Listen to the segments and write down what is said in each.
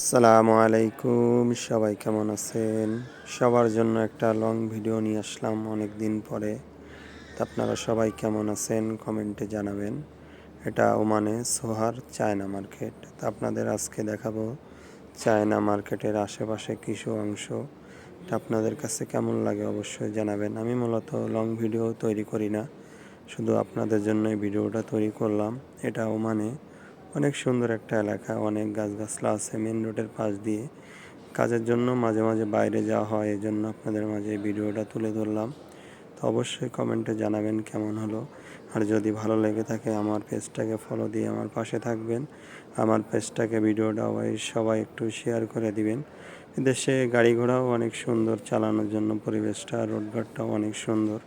আসসালামু আলাইকুম, সবাই কেমন আছেন? সবার জন্য একটা লং ভিডিও নিয়ে আসলাম অনেক দিন পরে। তো আপনারা সবাই কেমন আছেন কমেন্টে জানাবেন। এটা ওমানে সোহার চায়না মার্কেট। তো আপনাদের আজকে দেখাবো চায়না মার্কেটের আশেপাশে কিছু অংশ। তা আপনাদের কাছে কেমন লাগে অবশ্যই জানাবেন। আমি মূলত লং ভিডিও তৈরি করি না, শুধু আপনাদের জন্যই ভিডিওটা তৈরি করলাম। এটা ওমানে অনেক সুন্দর একটা এলাকা, অনেক গাছগাছলা আছে মেন রোডের পাশ দিয়ে। কাজের জন্য মাঝে মাঝে বাইরে যাওয়া হয়, এই জন্য আপনাদের মাঝে এই ভিডিওটা তুলে ধরলাম। তো অবশ্যই কমেন্টে জানাবেন কেমন হলো। আর যদি ভালো লেগে থাকে আমার পেজটাকে ফলো দিয়ে আমার পাশে থাকবেন। আমার পেজটাকে ভিডিওটা সবাই একটু শেয়ার করে দিবেন। দেশে গাড়ি ঘোড়াও অনেক সুন্দর, চালানোর জন্য পরিবেশটা, রোডঘাটটাও অনেক সুন্দর।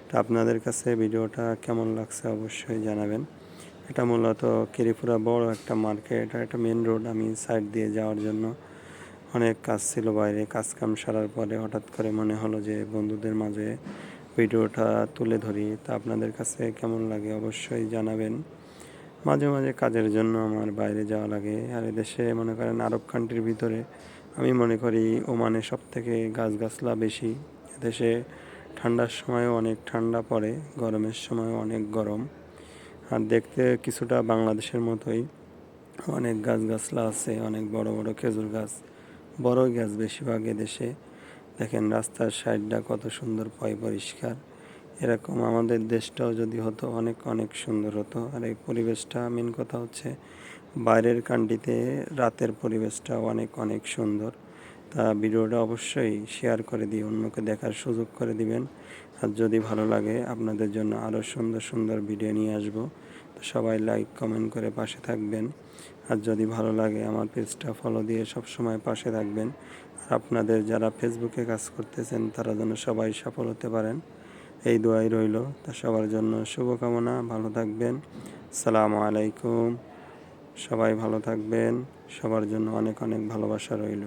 তা আপনাদের কাছে ভিডিওটা কেমন লাগছে অবশ্যই জানাবেন। এটা মূলত কেরিপুরা বড় একটা মার্কেট আর একটা মেন রোড। আমি সাইড দিয়ে যাওয়ার জন্য অনেক কাজ ছিল বাইরে, কাজ কাম সারার পরে হঠাৎ করে মনে হলো যে বন্ধুদের মাঝে ভিডিওটা তুলে ধরি। তা আপনাদের কাছে কেমন লাগে অবশ্যই জানাবেন। মাঝে মাঝে কাজের জন্য আমার বাইরে যাওয়া লাগে। আর এদেশে মনে করেন আরব কান্ট্রির ভিতরে আমি মনে করি ওমানে সব থেকে গাছগাছলা বেশি। এদেশে ঠান্ডার সময়ও অনেক ঠান্ডা পড়ে, গরমের সময়ও অনেক গরম। আর দেখতে কিছুটা বাংলাদেশের মতোই, অনেক গাছগাছলা আছে, অনেক বড় বড় খেজুর গাছ, বড় গাছ বেশিরভাগ এদেশে। দেখেন রাস্তার সাইডটা কত সুন্দর, পরিষ্কার। এরকম আমাদের দেশটাও যদি হতো অনেক অনেক সুন্দর হতো। আর এই পরিবেশটা, মেন কথা হচ্ছে বাইরের কান্ট্রিতে রাতের পরিবেশটা অনেক অনেক সুন্দর। তা ভিডিওটা অবশ্যই শেয়ার করে দিয়ে অন্যকে দেখার সুযোগ করে দিবেন। আর যদি ভালো লাগে আপনাদের জন্য আরও সুন্দর সুন্দর ভিডিও নিয়ে আসবো। তো সবাই লাইক কমেন্ট করে পাশে থাকবেন। আর যদি ভালো লাগে আমার পেজটা ফলো দিয়ে সবসময় পাশে থাকবেন। আর আপনাদের যারা ফেসবুকে কাজ করতেছেন তারা যেন সবাই সফল হতে পারেন, এই দোয়াই রইল। তা সবার জন্য শুভকামনা, ভালো থাকবেন। আসসালামু আলাইকুম, সবাই ভালো থাকবেন। সবার জন্য অনেক অনেক ভালোবাসা রইল।